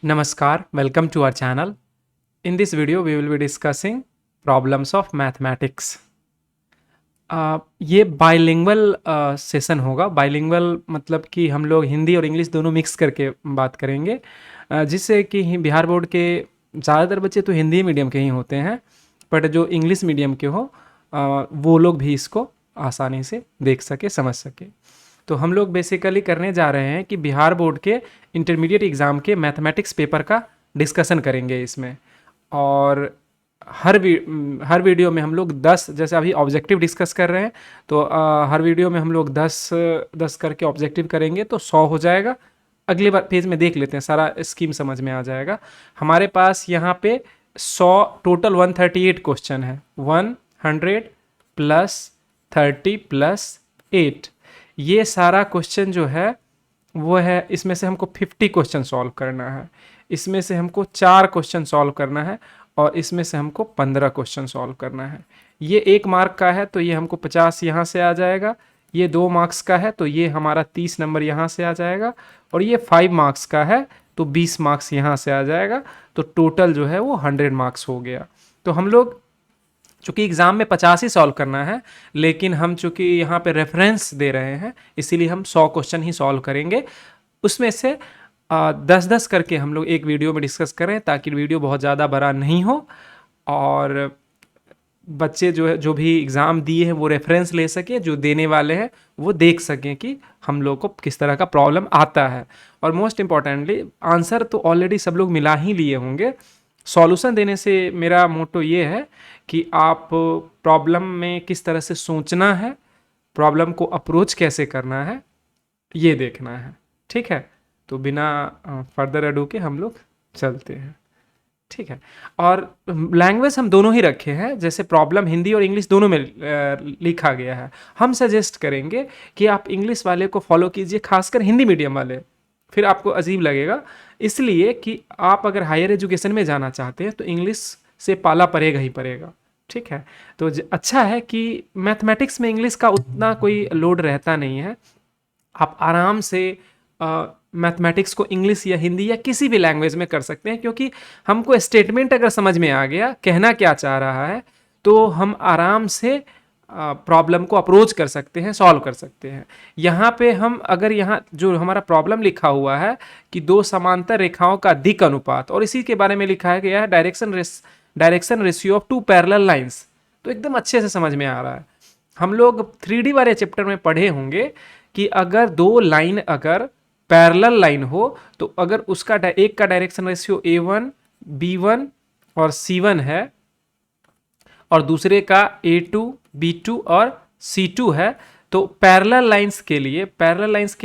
Namaskar, welcome to our channel. In this video, we will be discussing problems of mathematics. ये bilingual session होगा। Bilingual मतलब कि हम लोग हिंदी और इंग्लिश दोनों मिक्स करके बात करेंगे, जिससे कि बिहार बोर्ड के ज़्यादातर बच्चे तो हिंदी मीडियम के ही होते हैं, बट जो इंग्लिश मीडियम के हो वो लोग भी इसको आसानी से देख सके, समझ सके। तो हम लोग बेसिकली करने जा रहे हैं कि बिहार बोर्ड के इंटरमीडिएट एग्ज़ाम के मैथमेटिक्स पेपर का डिस्कशन करेंगे इसमें। और हर वीडियो में हम लोग 10, जैसे अभी ऑब्जेक्टिव डिस्कस कर रहे हैं, तो हर वीडियो में हम लोग 10 करके ऑब्जेक्टिव करेंगे तो 100 हो जाएगा। अगले बार पेज में देख लेते हैं, सारा स्कीम समझ में आ जाएगा। हमारे पास यहाँ पे 100 टोटल 138 क्वेश्चन है। 100 प्लस 30 प्लस 8, ये सारा क्वेश्चन जो है वो है, इसमें से हमको 50 क्वेश्चन सॉल्व करना है, इसमें से हमको 4 क्वेश्चन सॉल्व करना है, और इसमें से हमको 15 क्वेश्चन सॉल्व करना है। ये 1 मार्क का है तो ये हमको 50 यहाँ से आ जाएगा। ये 2 मार्क्स का है तो ये हमारा 30 नंबर यहाँ से आ जाएगा। और ये 5 मार्क्स का है तो 20 मार्क्स यहाँ से आ जाएगा। तो टोटल जो है वो 100 मार्क्स हो गया। तो हम लोग चूंकि एग्ज़ाम में 50 ही सॉल्व करना है, लेकिन हम चूंकि यहाँ पे रेफरेंस दे रहे हैं, इसीलिए हम 100 क्वेश्चन ही सॉल्व करेंगे। उसमें से 10-10 करके हम लोग एक वीडियो में डिस्कस करें, ताकि वीडियो बहुत ज़्यादा बड़ा नहीं हो और बच्चे जो भी एग्ज़ाम दिए हैं वो रेफरेंस ले सकें, जो देने वाले हैं वो देख सकें कि हम लोग को किस तरह का प्रॉब्लम आता है। और मोस्ट इम्पॉर्टेंटली आंसर तो ऑलरेडी सब लोग मिला ही लिए होंगे। सॉल्यूशन देने से मेरा मोटो ये है कि आप प्रॉब्लम में किस तरह से सोचना है, प्रॉब्लम को अप्रोच कैसे करना है, ये देखना है। ठीक है, तो बिना फर्दर अडू के हम लोग चलते हैं। ठीक है, और लैंग्वेज हम दोनों ही रखे हैं, जैसे प्रॉब्लम हिंदी और इंग्लिश दोनों में लिखा गया है। हम सजेस्ट करेंगे कि आप इंग्लिश वाले को फॉलो कीजिए, खासकर हिंदी मीडियम वाले, फिर आपको अजीब लगेगा। इसलिए कि आप अगर हायर एजुकेशन में जाना चाहते हैं तो इंग्लिश से पाला पड़ेगा ही पड़ेगा। ठीक है, तो अच्छा है कि मैथमेटिक्स में इंग्लिश का उतना कोई लोड रहता नहीं है। आप आराम से मैथमेटिक्स को इंग्लिश या हिंदी या किसी भी लैंग्वेज में कर सकते हैं, क्योंकि हमको स्टेटमेंट अगर समझ में आ गया कहना क्या चाह रहा है, तो हम आराम से प्रॉब्लम को अप्रोच कर सकते हैं, सॉल्व कर सकते हैं। यहाँ पे हम अगर यहाँ जो हमारा प्रॉब्लम लिखा हुआ है कि 2 समांतर रेखाओं का दिक् अनुपात, और इसी के बारे में लिखा है गया है direction ratio of 2 parallel lines, तो एकदम अच्छे से समझ में आ रहा है। हम लोग 3D वाले चैप्टर में पढ़े होंगे कि अगर 2 लाइन अगर पैरेलल लाइन हो, तो अगर उसका एक का डायरेक्शन रेशियो A1, B1 और C1 है, और दूसरे का A2, B2 और C2 है, तो पैरेलल लाइंस के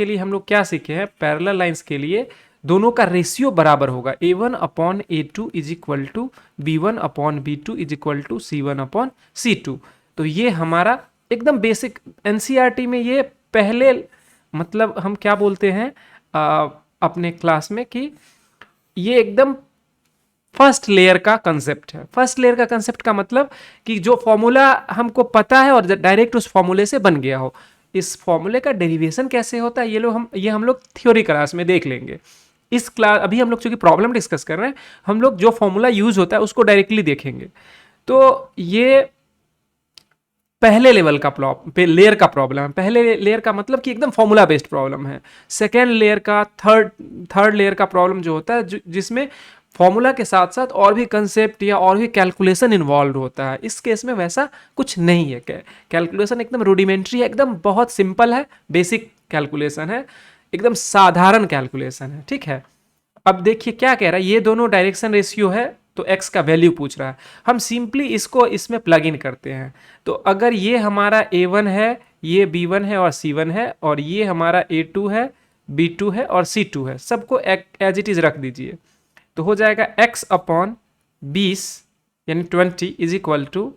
लिए हम लोग क्या सीखे हैं? पैरेलल लाइंस के लिए दोनों का रेशियो बराबर होगा। A1/A2 is equal to B1/B2 is equal to C1/C2। तो ये हमारा एकदम बेसिक NCERT में ये पहले, मतलब हम क्या बोलते हैं अपने क्लास में कि ये एकदम फर्स्ट लेयर का कंसेप्ट है। फर्स्ट लेयर का कंसेप्ट का मतलब कि जो फॉर्मूला हमको पता है और डायरेक्ट उस फॉर्मूले से बन गया हो। इस फॉर्मूले का डेरिवेशन कैसे होता है ये हम लोग थ्योरी क्लास में देख लेंगे। इस क्लास अभी हम लोग चूंकि प्रॉब्लम डिस्कस कर रहे हैं, हम लोग जो फॉर्मूला यूज होता है उसको डायरेक्टली देखेंगे। तो ये पहले लेवल का लेयर का प्रॉब्लम है। पहले लेयर का मतलब कि एकदम फॉर्मूला बेस्ड प्रॉब्लम है। सेकेंड लेयर का, थर्ड लेयर का प्रॉब्लम जो होता है जिसमें फॉर्मूला के साथ साथ और भी कंसेप्ट या और भी कैलकुलेशन इन्वॉल्व होता है। इस केस में वैसा कुछ नहीं है। कैलकुलेशन एकदम रूडिमेंट्री है, एकदम बहुत सिंपल है, बेसिक कैलकुलेशन है, एकदम साधारण कैलकुलेशन है। ठीक है, अब देखिए क्या कह रहा है, ये दोनों डायरेक्शन रेशियो है तो x का वैल्यू पूछ रहा है। हम सिंपली इसको इसमें प्लग इन करते हैं। तो अगर ये हमारा A1 है, ये B1 है और C1 है, और ये हमारा A2 है, B2 है और C2 है, सबको एज इट इज रख दीजिए, तो हो जाएगा x/20 यानी 20 is equal to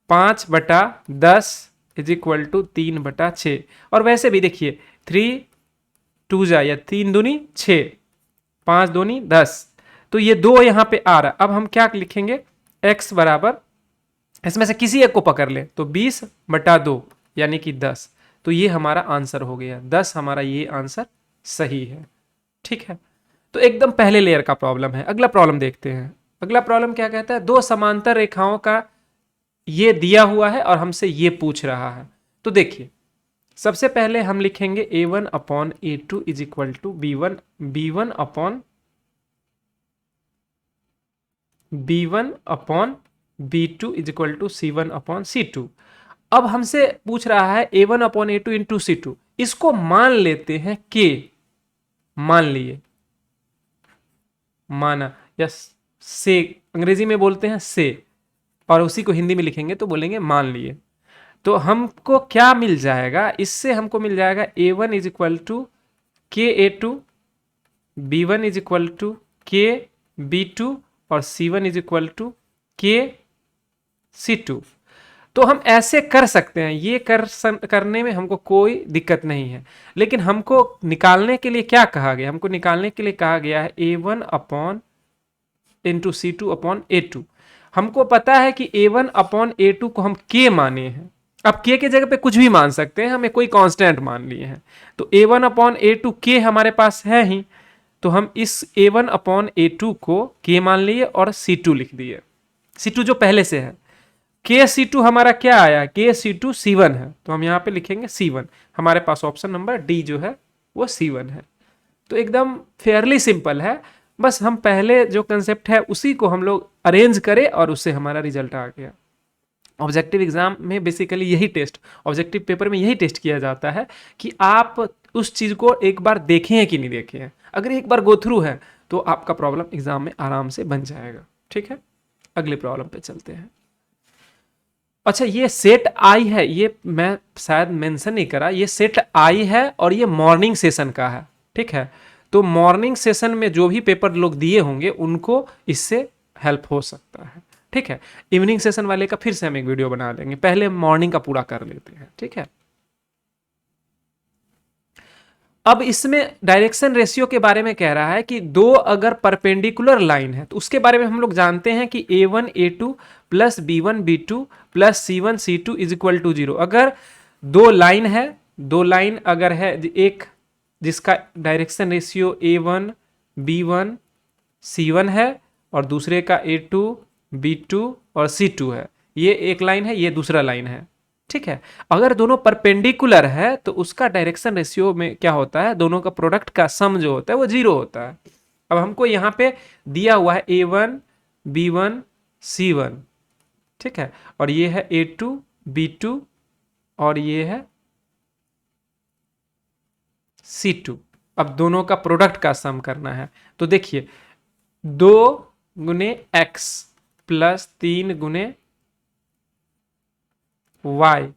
5/10 is equal to 3/6। और वैसे भी देखिए 3 2 जा या 3 दूनी 6, 5 दूनी 10, तो ये 2 यहां पे आ रहा है। अब हम क्या लिखेंगे? x बराबर, इसमें से किसी एक को पकड़ ले, तो 20/2 यानी कि 10। तो ये हमारा आंसर हो गया 10, हमारा ये आंसर सही है। ठीक है, तो एकदम पहले लेयर का प्रॉब्लम है। अगला प्रॉब्लम देखते हैं। अगला प्रॉब्लम क्या कहता है, दो समांतर रेखाओं का ये दिया हुआ है और हमसे ये पूछ रहा है। तो देखिए सबसे पहले हम लिखेंगे a1 upon a2 is equal to b1 upon b2 is equal to c1 upon c2। अब हमसे पूछ रहा है a1 upon a2 into c2, इसको मान लेते हैं k, मान लिए, माना या से अंग्रेजी में बोलते हैं से, और उसी को हिंदी में लिखेंगे तो बोलेंगे मान लिए। तो हमको क्या मिल जाएगा, इससे हमको मिल जाएगा a1 इज इक्वल टू के a2, b1 is equal to के b2 और c1 इज इक्वल टू के c2। तो हम ऐसे कर सकते हैं, ये करने में हमको कोई दिक्कत नहीं है। लेकिन हमको निकालने के लिए क्या कहा गया, हमको निकालने के लिए कहा गया है a1 upon into c2 upon a2। हमको पता है कि a1 अपॉन a2 को हम k माने हैं। अब k के जगह पे कुछ भी मान सकते हैं, हमें कोई कांस्टेंट मान लिए हैं। तो a1 अपॉन a2 k हमारे पास है ही, तो हम इस a1 अपॉन a2 को k मान लिए और c2 लिख दिए, c2 जो पहले से है। के c2 हमारा क्या आया, के c2 c1 है, तो हम यहाँ पे लिखेंगे c1। हमारे पास ऑप्शन नंबर डी जो है वो c1 है। तो एकदम फेयरली सिंपल है, बस हम पहले जो कंसेप्ट है उसी को हम लोग अरेंज करें और उससे हमारा रिजल्ट आ गया। ऑब्जेक्टिव एग्जाम में बेसिकली यही टेस्ट, ऑब्जेक्टिव पेपर में यही टेस्ट किया जाता है कि आप उस चीज को एक बार देखे हैं कि नहीं देखे हैं। अगर एक बार गो थ्रू है तो आपका प्रॉब्लम एग्जाम में आराम से बन जाएगा। ठीक है, अगले प्रॉब्लम पे चलते हैं। अच्छा, ये सेट आई है, ये मैं शायद मेंशन नहीं करा, ये सेट आई है और ये मॉर्निंग सेशन का है। ठीक है, तो मॉर्निंग सेशन में जो भी पेपर लोग दिए होंगे उनको इससे हेल्प हो सकता है। ठीक है, इवनिंग सेशन वाले का फिर से हम एक वीडियो बना लेंगे, पहले मॉर्निंग का पूरा कर लेते हैं। ठीक है, अब इसमें डायरेक्शन रेशियो के बारे में कह रहा है कि दो अगर परपेंडिकुलर लाइन है तो उसके बारे में हम लोग जानते हैं कि a1 a2 plus b1 b2 plus c1 c2 is equal to 0। अगर दो लाइन है, दो लाइन अगर है, एक जिसका direction ratio a1 b1 c1 है और दूसरे का a2 b2 और c2 है, ये एक लाइन है, ये दूसरा लाइन है। ठीक है, अगर दोनों परपेंडिकुलर है तो उसका डायरेक्शन रेशियो में क्या होता है, दोनों का प्रोडक्ट का सम जो होता है वो 0 होता है। अब हमको यहाँ पे दिया हुआ है a1 b1 c1, ठीक है, और ये है a2 b2 और ये है c2। अब दोनों का प्रोडक्ट का सम करना है, तो देखिए 2 गुने x प्लस 3 गुने y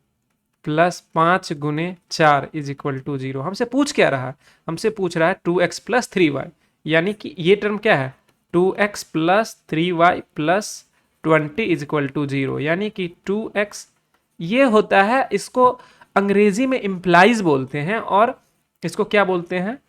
प्लस 5 गुने 4 इज इक्वल टू 0। हमसे पूछ क्या रहा है, हमसे पूछ रहा है 2x प्लस 3y, यानी कि ये टर्म क्या है 2x plus 3y plus 20 is equal to 0, यानी कि 2x ये होता है, इसको अंग्रेजी में इम्प्लाइज बोलते हैं और इसको क्या बोलते हैं,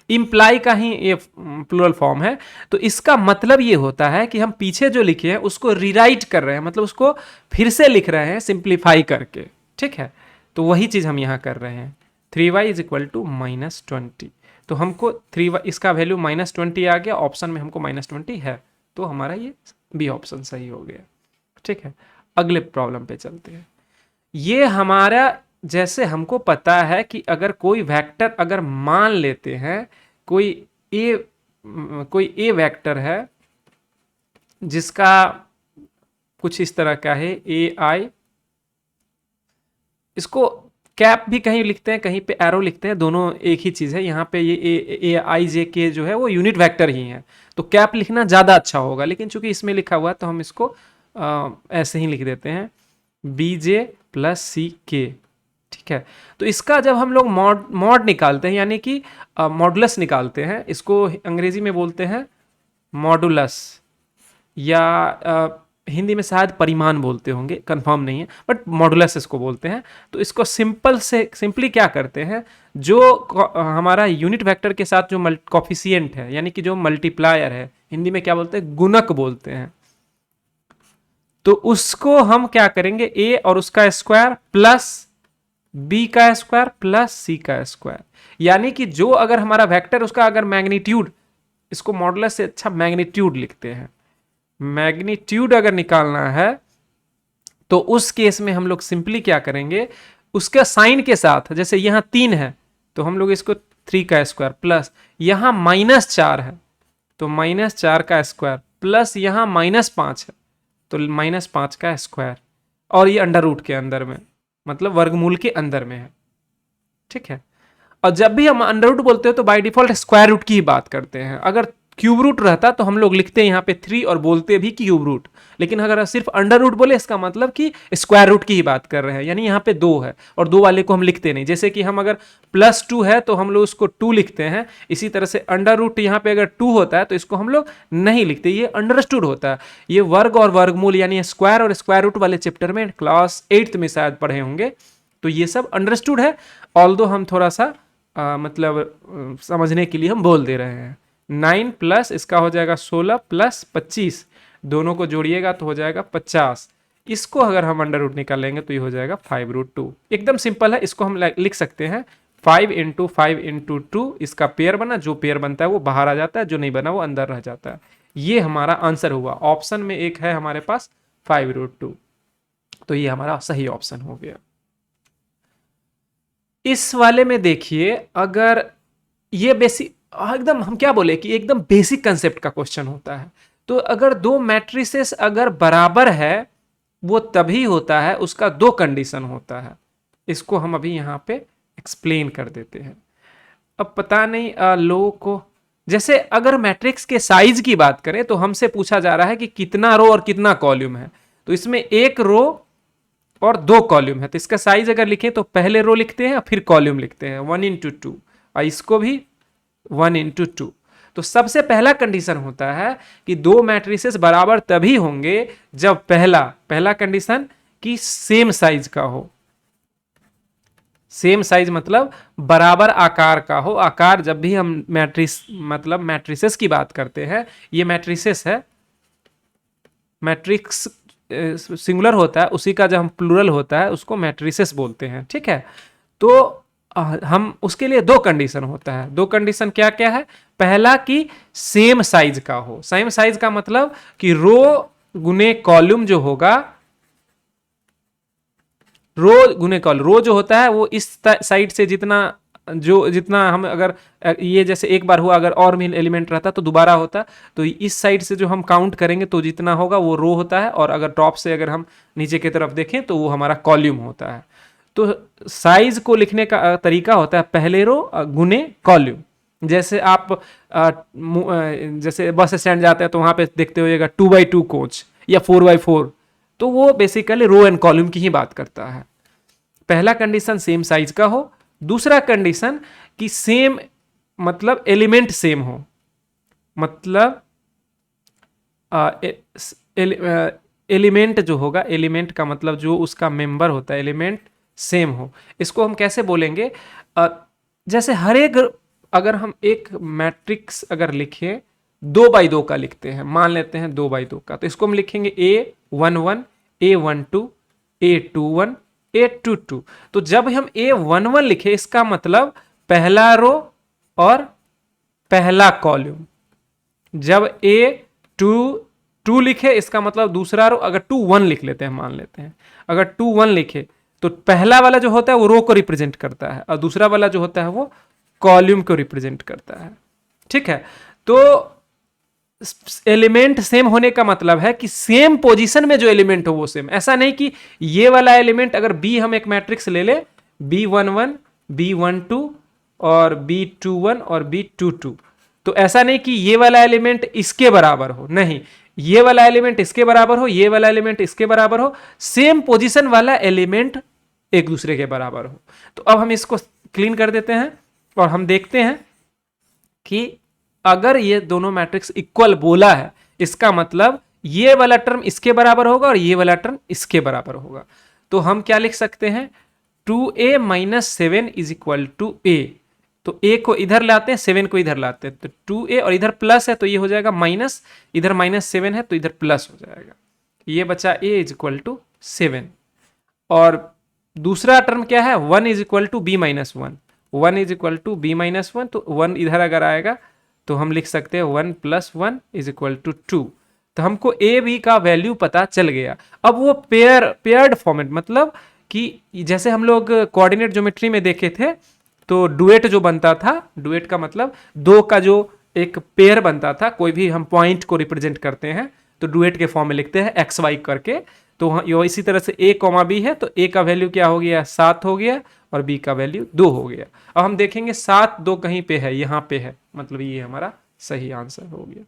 इम्प्लाई का ही ये प्लूरल फॉर्म है। तो इसका मतलब ये होता है कि हम पीछे जो लिखे हैं उसको रीराइट कर रहे हैं, मतलब उसको फिर से लिख रहे हैं सिंप्लीफाई करके। ठीक है, तो वही चीज हम यहां कर रहे हैं। 3y इज इक्वल टू -20, तो हमको 3y इसका वैल्यू -20 आ गया, ऑप्शन में हमको -20 है, तो हमारा ये बी ऑप्शन सही हो गया। ठीक है, अगले प्रॉब्लम पे चलते हैं। ये हमारा, जैसे हमको पता है कि अगर कोई वेक्टर अगर मान लेते हैं कोई ए वेक्टर है जिसका कुछ इस तरह का है ए आई, इसको कैप भी कहीं लिखते हैं कहीं पे एरो लिखते हैं, दोनों एक ही चीज है। यहाँ पे ये ए आई जे के जो है वो यूनिट वेक्टर ही है, तो कैप लिखना ज्यादा अच्छा होगा, लेकिन चूंकि इसमें लिखा हुआ है तो हम इसको ऐसे ही लिख देते हैं बी जे प्लस सी के। ठीक है, तो इसका जब हम लोग मॉड निकालते हैं यानी कि मॉडुलस निकालते हैं, इसको अंग्रेजी में बोलते हैं मॉडुलस, या हिंदी में शायद परिमाण बोलते होंगे, कंफर्म नहीं है, बट मॉडुलस इसको बोलते हैं। तो इसको सिंपली क्या करते हैं, जो हमारा यूनिट वेक्टर के साथ जो कॉफिशिएंट है यानी कि जो मल्टीप्लायर है, हिंदी में क्या बोलते हैं, गुणक बोलते हैं, तो उसको हम क्या करेंगे a और उसका स्क्वायर प्लस बी का स्क्वायर प्लस सी का स्क्वायर, यानी कि जो अगर हमारा वेक्टर उसका अगर मैग्नीट्यूड, इसको मॉडुलस से अच्छा मैग्नीट्यूड लिखते हैं, मैग्नीट्यूड अगर निकालना है तो उस केस में हम लोग सिंपली क्या करेंगे, उसका साइन के साथ, जैसे यहां 3 है तो हम लोग इसको 3 का स्क्वायर प्लस यहां -4 है तो -4 का स्क्वायर प्लस यहां -5 है तो -5 का स्क्वायर, और ये अंडर रूट के अंदर में, मतलब वर्गमूल के अंदर में है। ठीक है, और जब भी हम अंडर रूट बोलते हैं तो बाय डिफॉल्ट स्क्वायर रूट की ही बात करते हैं। अगर क्यूब रूट रहता तो हम लोग लिखते हैं यहाँ पे 3 और बोलते भी क्यूब रूट, लेकिन अगर सिर्फ अंडर रूट बोले इसका मतलब कि स्क्वायर रूट की ही बात कर रहे हैं, यानी यहाँ पे 2 है और 2 वाले को हम लिखते नहीं। जैसे कि हम अगर +2 है तो हम लोग उसको 2 लिखते हैं, इसी तरह से अंडर रूट यहाँ पे अगर 2 होता है तो इसको हम लोग नहीं लिखते, ये अंडरस्टूड होता है। ये वर्ग और वर्गमूल यानी स्क्वायर और स्क्वायर रूट वाले चैप्टर में क्लास 8th में शायद पढ़े होंगे, तो ये सब अंडरस्टूड है। ऑल्दो हम थोड़ा सा मतलब समझने के लिए हम बोल दे रहे हैं। 9 प्लस इसका हो जाएगा 16 प्लस 25, दोनों को जोड़िएगा तो हो जाएगा 50। इसको अगर हम अंडर रूट निकालेंगे तो ये हो जाएगा 5√2। एकदम सिंपल है, इसको हम लिख सकते हैं 5 × 5 × 2, इसका पेयर बना, जो पेयर बनता है वो बाहर आ जाता है, जो नहीं बना वो अंदर रह जाता है। ये हमारा आंसर हुआ। ऑप्शन में एक है हमारे पास 5√2, तो ये हमारा सही ऑप्शन हो गया। इस वाले में देखिए, अगर ये बेसिक एकदम हम क्या बोले कि एकदम बेसिक कंसेप्ट का क्वेश्चन होता है, तो अगर दो मैट्रिसेस अगर बराबर है वो तभी होता है, उसका 2 कंडीशन होता है। इसको हम अभी यहां पे एक्सप्लेन कर देते हैं। अब पता नहीं लोगों को, जैसे अगर मैट्रिक्स के साइज की बात करें तो हमसे पूछा जा रहा है कि कितना रो और कितना कॉलम है, तो इसमें 1 रो और 2 कॉलम है, तो इसका साइज अगर लिखें तो पहले रो लिखते हैं फिर कॉलम लिखते हैं 1 × 2, और इसको भी 1 × 2। तो सबसे पहला कंडीशन होता है कि दो मैट्रिसेस बराबर तभी होंगे जब पहला कंडीशन कि सेम साइज का हो। सेम साइज मतलब बराबर आकार का हो। आकार जब भी हम मतलब मैट्रिसेस की बात करते हैं, ये मैट्रिसेस है, मैट्रिक्स सिंगुलर होता है, उसी का जब हम प्लूरल होता है उसको मैट्रिसेस बोलते हैं। ठीक है, तो हम उसके लिए 2 कंडीशन होता है। 2 कंडीशन क्या क्या है? पहला कि सेम साइज का हो। सेम साइज का मतलब कि रो गुने कॉलम जो होगा, रो गुने कॉलम, रो जो होता है वो इस साइड से जितना हम अगर ये जैसे एक बार हुआ, अगर और भी एलिमेंट रहता तो दोबारा होता, तो इस साइड से जो हम काउंट करेंगे तो जितना होगा वो रो होता है, और अगर टॉप से अगर हम नीचे की तरफ देखें तो वो हमारा कॉलम होता है। तो साइज को लिखने का तरीका होता है पहले रो गुने कॉलम। जैसे आप जैसे बस स्टैंड जाते हैं तो वहां पे देखते होइएगा 2x2 कोच या 4x4, तो वो बेसिकली रो एंड कॉलम की ही बात करता है। पहला कंडीशन सेम साइज का हो। दूसरा कंडीशन कि सेम मतलब एलिमेंट सेम हो, मतलब एलिमेंट जो होगा, एलिमेंट का मतलब जो उसका मेंबर होता है, एलिमेंट सेम हो। इसको हम कैसे बोलेंगे? जैसे हर एक, अगर हम एक मैट्रिक्स अगर लिखें 2x2 का लिखते हैं, मान लेते हैं 2x2 का, तो इसको हम लिखेंगे A11 A12 A21 A22। तो जब हम A11 लिखे इसका मतलब पहला रो और पहला कॉलम। जब A22 लिखे इसका मतलब दूसरा रो। अगर 21 लिख लेते हैं, मान लेते हैं अगर 21 लिखे तो पहला वाला जो होता है वो रो को रिप्रेजेंट करता है और दूसरा वाला जो होता है वो कॉलम को रिप्रेजेंट करता है। ठीक है, तो एलिमेंट सेम होने का मतलब है कि सेम पोजीशन में जो एलिमेंट हो वो सेम। ऐसा नहीं कि ये वाला एलिमेंट, अगर बी हम एक मैट्रिक्स ले ले, B11 B12 और B21 और B22, तो ऐसा नहीं कि ये वाला एलिमेंट इसके बराबर हो, नहीं, ये वाला एलिमेंट इसके बराबर हो, ये वाला एलिमेंट इसके बराबर हो, सेम पोजीशन वाला एलिमेंट एक दूसरे के बराबर हो। तो अब हम इसको क्लीन कर देते हैं और हम देखते हैं कि अगर ये दोनों मैट्रिक्स इक्वल बोला है, इसका मतलब ये वाला टर्म इसके बराबर होगा और ये वाला टर्म इसके बराबर होगा। तो हम क्या लिख सकते हैं? 2a - 7 = a। तो a को इधर लाते हैं, 7 को इधर लाते हैं, तो 2a और इधर प्लस है तो ये हो जाएगा माइनस, इधर -7 है तो इधर प्लस हो जाएगा। ये बचा a = 7। और दूसरा टर्म क्या है, 1 is equal to B minus one, 1 is equal to B minus one, तो 1 इधर अगर आएगा तो हम लिख सकते हैं 1 प्लस 1 इज इक्वल टू 2। तो हमको ए बी का वैल्यू पता चल गया। अब वो पेयर्ड फॉर्मेट, मतलब कि जैसे हम लोग कोऑर्डिनेट ज्योमेट्री में देखे थे, तो डुएट जो बनता था, डुएट का मतलब दो का जो एक पेयर बनता था, कोई भी हम पॉइंट को रिप्रेजेंट करते हैं तो डुएट के फॉर्म में लिखते हैं एक्स वाई करके। तो इसी तरह से ए कॉमा बी है, तो ए का वैल्यू क्या हो गया, 7 हो गया, और बी का वैल्यू 2 हो गया। अब हम देखेंगे 7 2 कहीं पे है, यहाँ पे है, मतलब ये हमारा सही आंसर हो गया।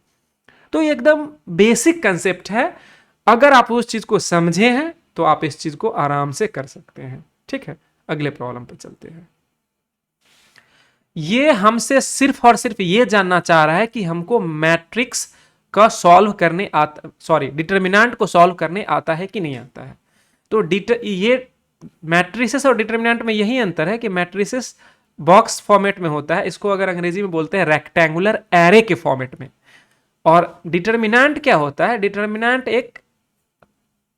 तो ये एकदम बेसिक कंसेप्ट है, अगर आप उस चीज को समझे हैं तो आप इस चीज को आराम से कर सकते हैं। ठीक है, अगले प्रॉब्लम पे चलते हैं। ये हमसे सिर्फ और सिर्फ ये जानना चाह रहा है कि हमको मैट्रिक्स का सॉल्व करने आता, सॉरी डिटर्मिनेंट को सॉल्व करने आता है कि नहीं आता है। तो ये मैट्रिसेस और डिटर्मिनेंट में यही अंतर है कि मैट्रिसेस बॉक्स फॉर्मेट में होता है, इसको अगर अंग्रेजी में बोलते हैं रेक्टेंगुलर एरे के फॉर्मेट में। और डिटर्मिनेंट क्या होता है, डिटर्मिनेंट एक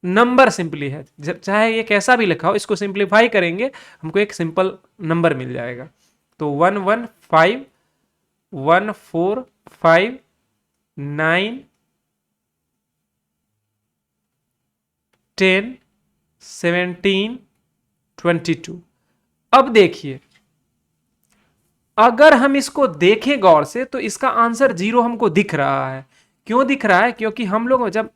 नंबर सिंपली है, चाहे ये कैसा भी लिखा हो, इसको सिंप्लीफाई करेंगे हमको एक सिंपल नंबर मिल जाएगा। तो 1 1 5 1 4 5 9 10 17 22। अब देखिए, अगर हम इसको देखें गौर से तो इसका आंसर 0 हमको दिख रहा है। क्यों दिख रहा है, क्योंकि हम लोग जब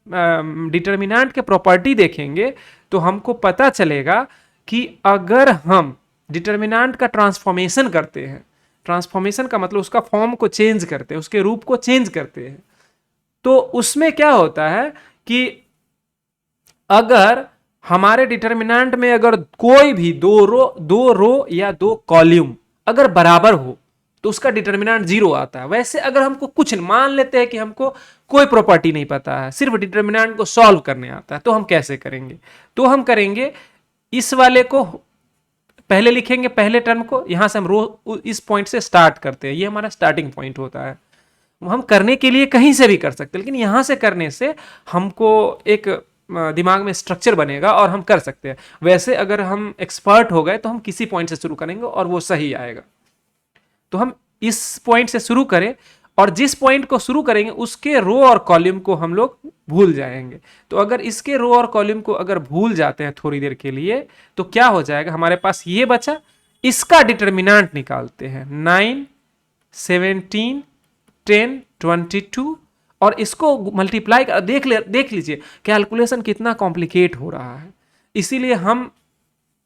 डिटर्मिनेंट के प्रॉपर्टी देखेंगे तो हमको पता चलेगा कि अगर हम डिटर्मिनेंट का ट्रांसफॉर्मेशन करते हैं, ट्रांसफॉर्मेशन का मतलब उसका फॉर्म को चेंज करते हैं, उसके रूप को चेंज करते हैं, तो उसमें क्या होता है कि अगर हमारे डिटर्मिनेंट में अगर कोई भी दो रो या दो कॉलम अगर बराबर हो तो उसका डिटर्मिनेंट 0 आता है। वैसे अगर हमको कुछ मान लेते हैं कि हमको कोई प्रॉपर्टी नहीं पता है, सिर्फ डिटर्मिनेंट को सॉल्व करने आता है, तो हम कैसे करेंगे, तो हम करेंगे इस वाले को पहले लिखेंगे, पहले टर्म को, यहां से हम रो इस पॉइंट से स्टार्ट करते हैं, ये हमारा स्टार्टिंग पॉइंट होता है। हम करने के लिए कहीं से भी कर सकते हैं, लेकिन यहां से करने से हमको एक दिमाग में स्ट्रक्चर बनेगा और हम कर सकते हैं। वैसे अगर हम एक्सपर्ट हो गए तो हम किसी पॉइंट से शुरू करेंगे और वो सही आएगा। तो हम इस पॉइंट से शुरू करें, और जिस पॉइंट को शुरू करेंगे उसके रो और कॉलम को हम लोग भूल जाएंगे। तो अगर इसके रो और कॉलम को अगर भूल जाते हैं थोड़ी देर के लिए, तो क्या हो जाएगा, हमारे पास ये बचा, इसका डिटर्मिनेंट निकालते हैं 9 17 10 22, और इसको मल्टीप्लाई कर देख लीजिए कैलकुलेशन कितना कॉम्प्लिकेट हो रहा है। इसीलिए हम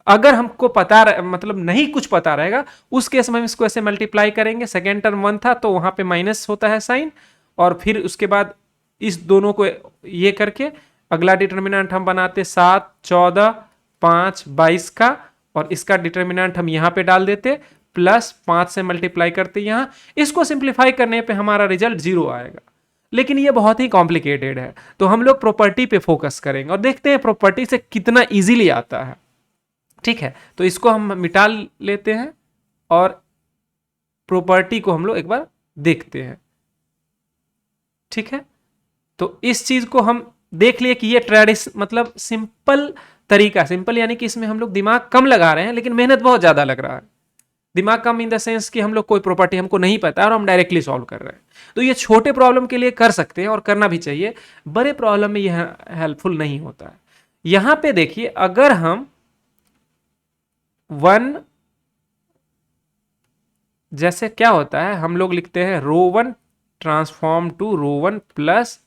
अगर हमको पता मतलब नहीं कुछ पता रहेगा उस केस में हम इसको ऐसे मल्टीप्लाई करेंगे। सेकेंड टर्म 1 था तो वहां पे माइनस होता है साइन, और फिर उसके बाद इस दोनों को ये करके अगला डिटर्मिनेंट हम बनाते 7 14 5 22 का, और इसका डिटर्मिनेंट हम यहाँ पे डाल देते प्लस 5 से मल्टीप्लाई करते यहाँ। इसको सिंप्लीफाई करने पे हमारा रिजल्ट 0 आएगा, लेकिन ये बहुत ही कॉम्प्लिकेटेड है। तो हम लोग प्रॉपर्टी पे फोकस करेंगे और देखते हैं प्रॉपर्टी से कितना इजीली आता है। ठीक है, तो इसको हम मिटा लेते हैं और प्रॉपर्टी को हम लोग एक बार देखते हैं। ठीक है, तो इस चीज को हम देख लिए कि ये ट्रेडिशन मतलब सिंपल तरीका, सिंपल यानी कि इसमें हम लोग दिमाग कम लगा रहे हैं लेकिन मेहनत बहुत ज्यादा लग रहा है। दिमाग कम इन द सेंस कि हम लोग कोई प्रॉपर्टी हमको नहीं पता है और हम डायरेक्टली सॉल्व कर रहे हैं। तो ये छोटे प्रॉब्लम के लिए कर सकते हैं और करना भी चाहिए, बड़े प्रॉब्लम में यह हेल्पफुल नहीं होता है। यहां पे देखिए, अगर हम 1 जैसे क्या होता है, हम लोग लिखते हैं row 1 transform to row 1 plus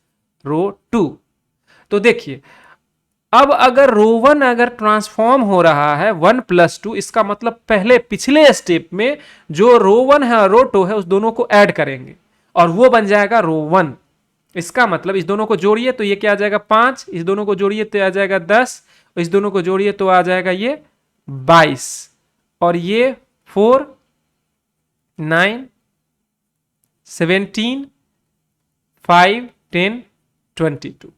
row 2। तो देखिए, अब अगर रो 1 अगर ट्रांसफॉर्म हो रहा है 1 प्लस 2, इसका मतलब पहले पिछले स्टेप में जो रो 1 है और रो 2 है उस दोनों को ऐड करेंगे और वो बन जाएगा रो 1। इसका मतलब इस दोनों को जोड़िए तो ये क्या आ जाएगा 5, इस दोनों को जोड़िए तो आ जाएगा 10, इस दोनों को जोड़िए तो आ जाएगा ये 22, और ये 4 9 17 5 10 22।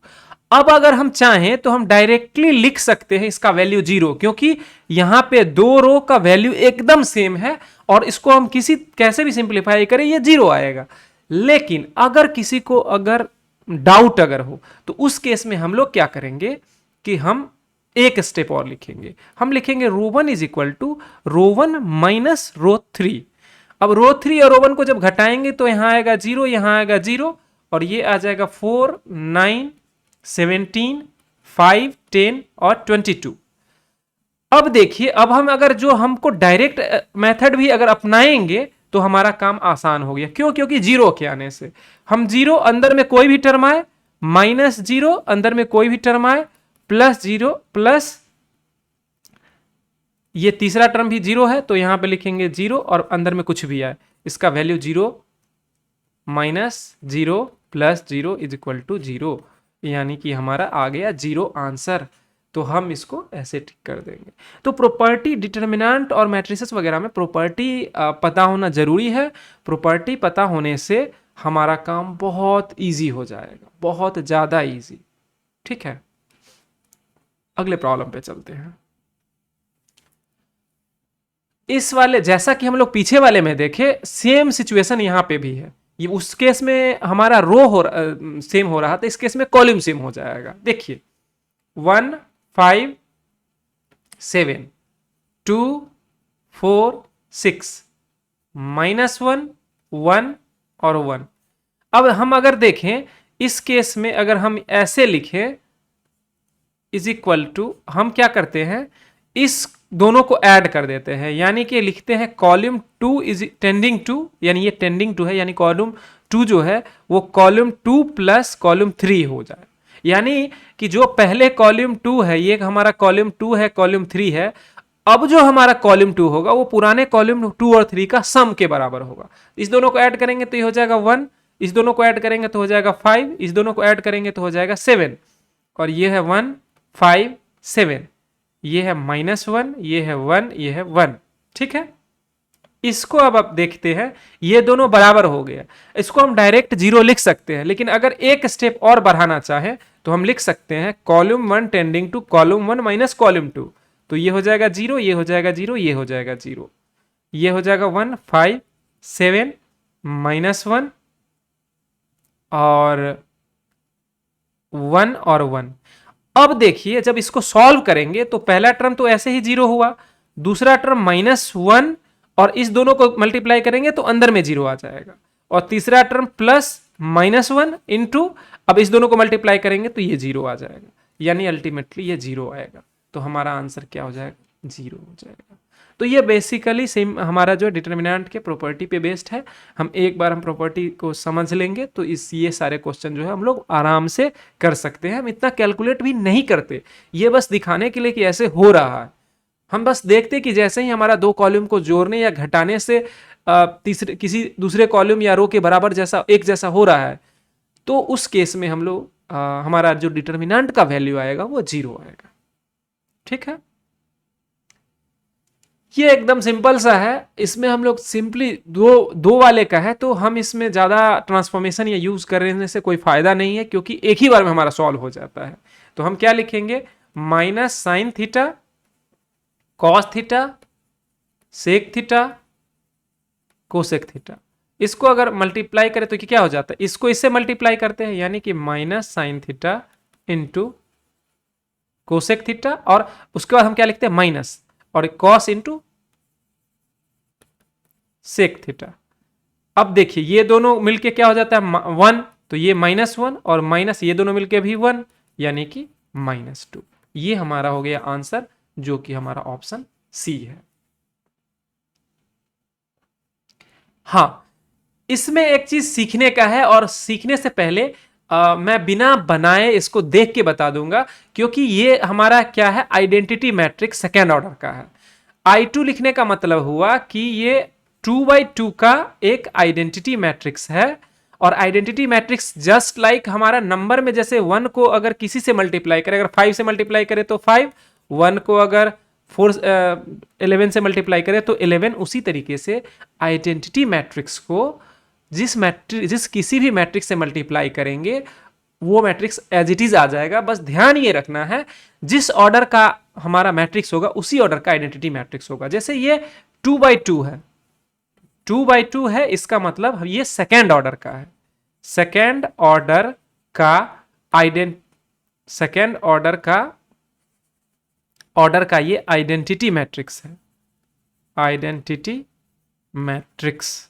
अब अगर हम चाहें तो हम डायरेक्टली लिख सकते हैं इसका वैल्यू 0, क्योंकि यहां पे दो रो का वैल्यू एकदम सेम है और इसको हम कैसे भी सिंप्लीफाई करें ये 0 आएगा। लेकिन अगर किसी को अगर डाउट अगर हो तो उस केस में हम लोग क्या करेंगे कि हम एक स्टेप और लिखेंगे, हम लिखेंगे row one is equal to row one minus row three. अब रो थ्री और रो वन को जब घटाएंगे तो यहां आएगा जीरो, यहां आएगा जीरो, और ये आ जाएगा 4, 9, 17, 5, 10 और 22। अब देखिए, अब हम अगर जो हमको डायरेक्ट मेथड भी अगर अपनाएंगे तो हमारा काम आसान हो गया। क्यों? क्योंकि जीरो के आने से हम जीरो अंदर में कोई भी टर्म आए, माइनस जीरो अंदर में कोई भी टर्म आए, प्लस जीरो प्लस ये तीसरा टर्म भी जीरो है तो यहां पे लिखेंगे जीरो, और अंदर में कुछ भी आए इसका value zero minus zero plus zero is equal to zero, यानी कि हमारा आ गया जीरो आंसर। तो हम इसको ऐसे ठीक कर देंगे। तो प्रॉपर्टी, डिटर्मिनेंट और मैट्रिसेस वगैरह में प्रॉपर्टी पता होना जरूरी है। प्रॉपर्टी पता होने से हमारा काम बहुत इजी हो जाएगा, बहुत ज्यादा इजी। ठीक है, अगले प्रॉब्लम पे चलते हैं। इस वाले जैसा कि हम लोग पीछे वाले में देखे, सेम सिचुएशन यहां पे भी है। ये उस केस में हमारा रो सेम हो रहा था, इस केस में कॉलम सेम हो जाएगा। देखिए 1, 5, 7, 2, 4, 6, -1, 1 और 1। अब हम अगर देखें इस केस में, अगर हम ऐसे लिखें इज इक्वल टू, हम क्या करते हैं इस दोनों को ऐड कर देते हैं, यानी कि लिखते हैं कॉलम 2 इज टेंडिंग टू, यानी ये टेंडिंग टू है, यानी कॉलम 2 जो है वो कॉलम 2 प्लस कॉलम 3 हो जाए। यानी कि जो पहले कॉलम 2 है, ये हमारा कॉलम 2 है, कॉलम 3 है, अब जो हमारा कॉलम 2 होगा वो पुराने कॉलम 2 और 3 का सम के बराबर होगा। इस दोनों को ऐड करेंगे तो ये हो जाएगा 1, इस दोनों को ऐड करेंगे तो हो जाएगा 5, इस दोनों को ऐड करेंगे तो हो जाएगा 7, और ये है 1, 5, 7, ये है -1, ये है 1, ये है 1। ठीक है, इसको अब आप देखते हैं ये दोनों बराबर हो गया। इसको हम डायरेक्ट जीरो लिख सकते हैं, लेकिन अगर एक स्टेप और बढ़ाना चाहें तो हम लिख सकते हैं column 1 tending to column 1 minus column 2। तो ये हो जाएगा जीरो, ये हो जाएगा जीरो, ये हो जाएगा जीरो, ये हो जाएगा 1, 5, 7, -1 और 1 और 1। अब देखिए जब इसको सॉल्व करेंगे तो पहला टर्म तो ऐसे ही जीरो हुआ, दूसरा टर्म -1, और इस दोनों को मल्टीप्लाई करेंगे तो अंदर में जीरो आ जाएगा, और तीसरा टर्म प्लस -1 इंटू, अब इस दोनों को मल्टीप्लाई करेंगे तो ये जीरो आ जाएगा, यानी अल्टीमेटली ये जीरो आएगा। तो हमारा आंसर क्या हो जाएगा? जीरो हो जाएगा। तो ये बेसिकली सेम हमारा जो डिटर्मिनेंट के प्रॉपर्टी पे बेस्ड है। हम एक बार हम प्रॉपर्टी को समझ लेंगे तो ये सारे क्वेश्चन जो है हम लोग आराम से कर सकते हैं। हम इतना कैलकुलेट भी नहीं करते, ये बस दिखाने के लिए कि ऐसे हो रहा है। हम बस देखते कि जैसे ही हमारा दो कॉलम को जोड़ने या घटाने से तीसरे किसी दूसरे कॉलम या रो के बराबर जैसा एक जैसा हो रहा है, तो उस केस में हम लोग हमारा जो डिटर्मिनेंट का वैल्यू आएगा वो जीरो आएगा। ठीक है, ये एकदम सिंपल सा है। इसमें हम लोग सिंपली दो वाले का है, तो हम इसमें ज्यादा ट्रांसफॉर्मेशन या यूज करने से कोई फायदा नहीं है, क्योंकि एक ही बार में हमारा सॉल्व हो जाता है। तो हम क्या लिखेंगे? Minus sine theta cos theta sec theta cosec theta. इसको अगर मल्टीप्लाई करें तो क्या हो जाता है? इसको इससे मल्टीप्लाई करते हैं, यानी कि minus sine theta into cosec theta, और उसके बाद हम क्या लिखते हैं? माइनस और कॉस इंटू सेक थीटा। अब देखिए ये दोनों मिलके क्या हो जाता है? 1, तो ये -1 और माइनस ये दोनों मिलके भी 1, यानी कि -2। ये हमारा हो गया आंसर, जो कि हमारा ऑप्शन सी है। हां, इसमें एक चीज सीखने का है, और सीखने से पहले मैं बिना बनाए इसको देख के बता दूंगा, क्योंकि ये हमारा क्या है? आइडेंटिटी मैट्रिक्स सेकेंड ऑर्डर का है। I2 लिखने का मतलब हुआ कि ये 2x2 का एक आइडेंटिटी मैट्रिक्स है, और आइडेंटिटी मैट्रिक्स जस्ट लाइक हमारा नंबर में जैसे 1 को अगर किसी से मल्टीप्लाई करें, अगर 5 से मल्टीप्लाई करें तो 5, 1 को अगर 11 से मल्टीप्लाई करें तो 11, उसी तरीके से आइडेंटिटी मैट्रिक्स को जिस किसी भी मैट्रिक्स से मल्टीप्लाई करेंगे वो मैट्रिक्स एज इट इज आ जाएगा। बस ध्यान ये रखना है जिस ऑर्डर का हमारा मैट्रिक्स होगा उसी ऑर्डर का आइडेंटिटी मैट्रिक्स होगा। जैसे ये 2x2 है, 2x2 है, इसका मतलब ये सेकेंड ऑर्डर का है। सेकेंड ऑर्डर का ऑर्डर का ये आइडेंटिटी मैट्रिक्स है, आइडेंटिटी मैट्रिक्स।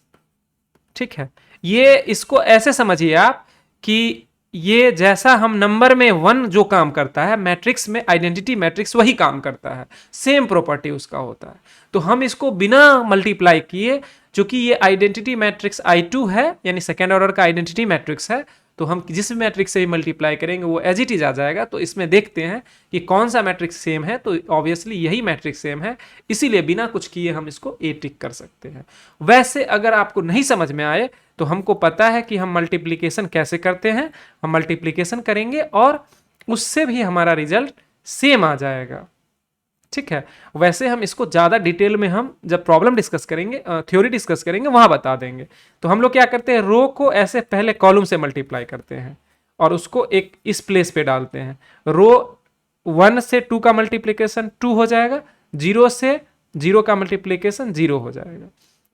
ठीक है, ये इसको ऐसे समझिए आप कि ये जैसा हम नंबर में 1 जो काम करता है, मैट्रिक्स में आइडेंटिटी मैट्रिक्स वही काम करता है, सेम प्रॉपर्टी उसका होता है। तो हम इसको बिना मल्टीप्लाई किए, चूंकि ये आइडेंटिटी मैट्रिक्स I2 है, यानी सेकेंड ऑर्डर का आइडेंटिटी मैट्रिक्स है, तो हम जिस भी मैट्रिक्स से भी मल्टीप्लाई करेंगे वो एज इट इज आ जाएगा। तो इसमें देखते हैं कि कौन सा मैट्रिक्स सेम है, तो ऑब्वियसली यही मैट्रिक्स सेम है, इसीलिए बिना कुछ किए हम इसको ए टिक कर सकते हैं। वैसे अगर आपको नहीं समझ में आए तो हमको पता है कि हम मल्टीप्लिकेशन कैसे करते हैं, हम मल्टीप्लिकेशन करेंगे और उससे भी हमारा रिजल्ट सेम आ जाएगा। ठीक है, वैसे हम इसको ज़्यादा डिटेल में हम जब प्रॉब्लम डिस्कस करेंगे, थ्योरी डिस्कस करेंगे, वहां बता देंगे। तो हम लोग क्या करते हैं, रो को ऐसे पहले कॉलम से मल्टीप्लाई करते हैं और उसको एक इस प्लेस पे डालते हैं। रो 1 से 2 का मल्टीप्लिकेशन 2 हो जाएगा, 0 से 0 का मल्टीप्लिकेशन 0 हो जाएगा।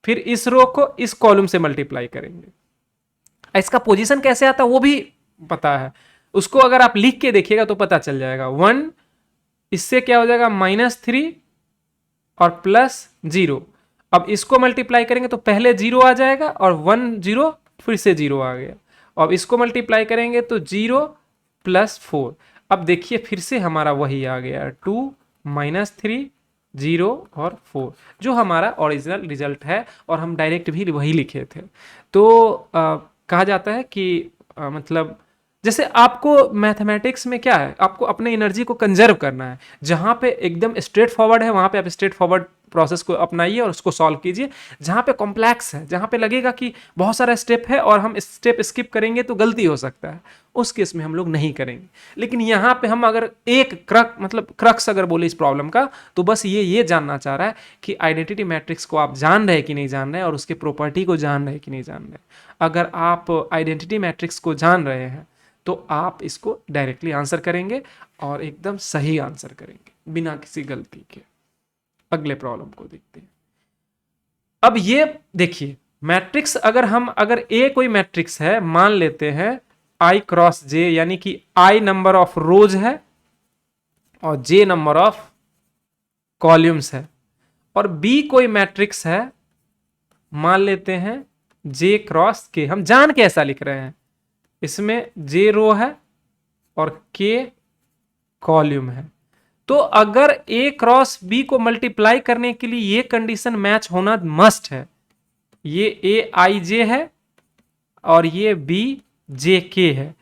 फिर इस रो को इस कॉलम से मल्टीप्लाई करेंगे। इसका पोजीशन कैसे आता है वो भी पता है, उसको अगर आप लिख के देखिएगा तो पता चल जाएगा। 1 इससे क्या हो जाएगा -3 और +0। अब इसको मल्टीप्लाई करेंगे तो पहले 0 आ जाएगा और 1 0 फिर से 0 आ गया। अब इसको मल्टीप्लाई करेंगे तो 0 + 4। अब देखिए फिर से हमारा वही आ गया 2 -3 0 और 4, जो हमारा ओरिजिनल रिजल्ट है और हम डायरेक्ट भी वही लिखे थे। तो कहा जाता है कि मतलब जैसे आपको मैथमेटिक्स में क्या है, आपको अपने एनर्जी को कंजर्व करना है। जहां पे एकदम स्ट्रेट फॉरवर्ड है वहां पे आप स्ट्रेट फॉरवर्ड प्रोसेस को अपनाइए और उसको सॉल्व कीजिए। जहां पे कॉम्प्लेक्स है, जहां पे लगेगा कि बहुत सारा स्टेप है और हम स्टेप स्किप करेंगे तो गलती हो सकता है, उस केस में हम लोग नहीं करेंगे। लेकिन यहाँ पे हम अगर एक क्रक्स अगर बोले इस प्रॉब्लम का, तो बस ये जानना चाह रहा है कि आइडेंटिटी मैट्रिक्स को आप जान रहे कि नहीं जान रहे और उसके प्रॉपर्टी को जान रहे कि नहीं जान रहे। अगर आप आइडेंटिटी मैट्रिक्स को जान रहे हैं तो आप इसको डायरेक्टली आंसर करेंगे और एकदम सही आंसर करेंगे बिना किसी गलती के। अगले प्रॉब्लम को देखते हैं। अब ये देखिए मैट्रिक्स, अगर ए कोई मैट्रिक्स है, मान लेते हैं I क्रॉस J, यानी कि I नंबर ऑफ रोज है और J नंबर ऑफ कॉलम्स है, और B कोई मैट्रिक्स है, मान लेते हैं J क्रॉस K। हम जान के ऐसा लिख रहे हैं, इसमें J रो है और K कॉलम है। तो अगर A क्रॉस B को मल्टीप्लाई करने के लिए ये कंडीशन मैच होना मस्ट है। ये A I J है और ये B J K है।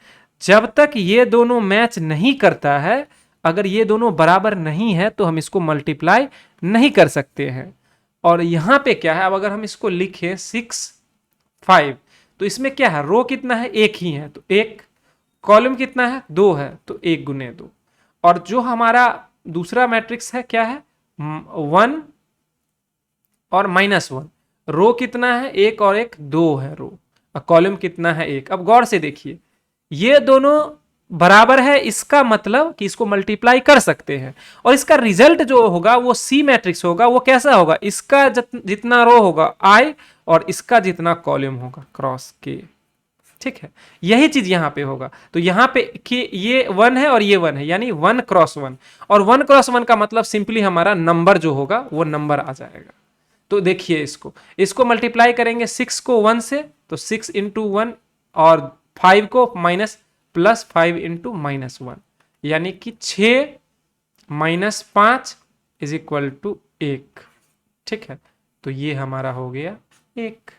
जब तक ये दोनों मैच नहीं करता है, अगर ये दोनों बराबर नहीं है तो हम इसको मल्टीप्लाई नहीं कर सकते हैं। और यहां पे क्या है, अब अगर हम इसको लिखें 6 5, तो इसमें क्या है, रो कितना है, एक ही है, तो एक, कॉलम कितना है, 2 है, तो 1 गुने 2। और जो हमारा दूसरा मैट्रिक्स है क्या है, 1 और -1। रो कितना है, 1 और 1 2 है रो, और कॉलम कितना है, 1। अब गौर से देखिए ये दोनों बराबर है, इसका मतलब कि इसको मल्टीप्लाई कर सकते हैं। और इसका रिजल्ट जो होगा वो सी मैट्रिक्स होगा। वो कैसा होगा, इसका जितना रो होगा I और इसका जितना कॉलम होगा क्रॉस K। ठीक है, यही चीज यहां पे होगा। तो यहां पे कि ये 1 है और ये 1 है, यानी 1 क्रॉस 1, और 1 क्रॉस 1 का मतलब सिंपली हमारा नंबर जो होगा वो नंबर आ जाएगा। तो देखिए इसको मल्टीप्लाई करेंगे 6 को 1 से, तो 6 इंटू 1, और 5 को +5 इंटू -1, यानी कि 6 -5 इज इक्वल टू 1। ठीक है, तो ये हमारा हो गया 1।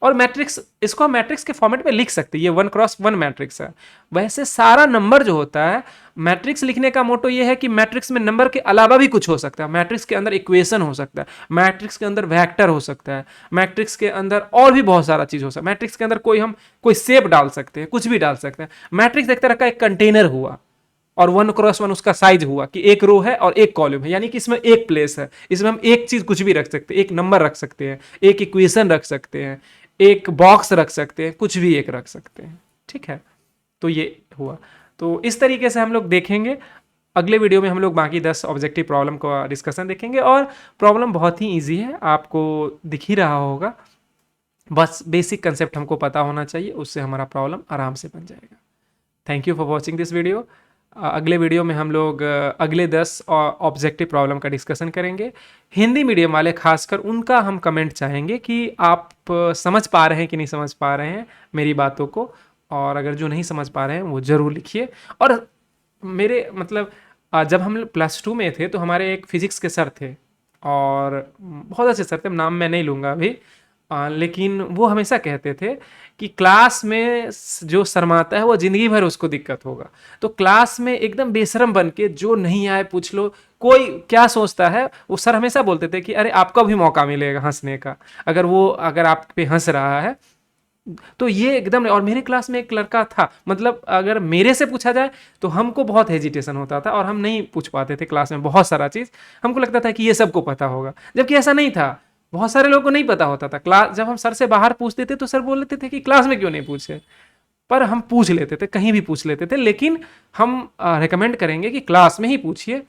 और मैट्रिक्स, इसको हम मैट्रिक्स के फॉर्मेट में लिख सकते हैं, ये 1 क्रॉस 1 मैट्रिक्स है। वैसे सारा नंबर जो होता है, मैट्रिक्स लिखने का मोटो ये है कि मैट्रिक्स में नंबर के अलावा भी कुछ हो सकता है। मैट्रिक्स के अंदर इक्वेशन हो सकता है, मैट्रिक्स के अंदर वेक्टर हो सकता है, मैट्रिक्स के अंदर और भी बहुत सारा चीज हो सकता है। मैट्रिक्स के अंदर कोई शेप डाल सकते हैं, कुछ भी डाल सकते हैं। मैट्रिक्स एक तरह का एक कंटेनर हुआ, और 1 क्रॉस 1 उसका साइज हुआ कि एक रो है और एक कॉलम है, यानी कि इसमें एक प्लेस है, इसमें हम एक चीज कुछ भी रख सकते हैं, एक नंबर रख सकते हैं, एक इक्वेशन रख सकते हैं, एक बॉक्स रख सकते हैं, कुछ भी एक रख सकते हैं। ठीक है, तो ये हुआ। तो इस तरीके से हम लोग देखेंगे। अगले वीडियो में हम लोग बाकी 10 ऑब्जेक्टिव प्रॉब्लम का डिस्कशन देखेंगे, और प्रॉब्लम बहुत ही ईजी है, आपको दिख ही रहा होगा। बस बेसिक कंसेप्ट हमको पता होना चाहिए, उससे हमारा प्रॉब्लम आराम से बन जाएगा। Thank you for watching this video. अगले वीडियो में हम लोग अगले 10 ऑब्जेक्टिव प्रॉब्लम का डिस्कशन करेंगे। हिंदी मीडियम वाले खासकर उनका हम कमेंट चाहेंगे कि आप समझ पा रहे हैं कि नहीं समझ पा रहे हैं मेरी बातों को, और अगर जो नहीं समझ पा रहे हैं वो ज़रूर लिखिए। और मेरे मतलब जब हम +2 में थे तो हमारे एक फिजिक्स के सर थे, और बहुत अच्छे सर थे, नाम मैं नहीं लूँगा अभी, लेकिन वो हमेशा कहते थे कि क्लास में जो शर्माता है वो ज़िंदगी भर उसको दिक्कत होगा। तो क्लास में एकदम बेशरम बन के जो नहीं आए पूछ लो, कोई क्या सोचता है, वो सर हमेशा बोलते थे कि अरे आपको भी मौका मिलेगा हंसने का, अगर आप पे हंस रहा है तो ये एकदम। और मेरे क्लास में एक लड़का था, मतलब अगर मेरे से पूछा जाए तो हमको बहुत हेजिटेशन होता था और हम नहीं पूछ पाते थे क्लास में बहुत सारा चीज़। हमको लगता था कि ये सबको पता होगा, जबकि ऐसा नहीं था। बहुत सारे लोगों को नहीं पता होता था। क्लास जब हम सर से बाहर पूछते थे तो सर बोल लेते थे कि क्लास में क्यों नहीं पूछे, पर हम पूछ लेते थे, कहीं भी पूछ लेते थे। लेकिन हम रिकमेंड करेंगे कि क्लास में ही पूछिए,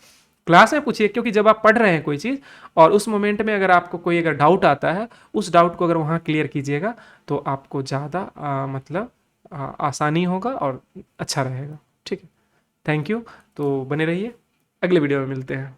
क्लास में पूछिए, क्योंकि जब आप पढ़ रहे हैं कोई चीज़ और उस मोमेंट में अगर आपको कोई अगर डाउट आता है, उस डाउट को अगर वहाँ क्लियर कीजिएगा तो आपको ज़्यादा मतलब आसानी होगा और अच्छा रहेगा। ठीक है, थैंक यू। तो बने रहिए, अगले वीडियो में मिलते हैं।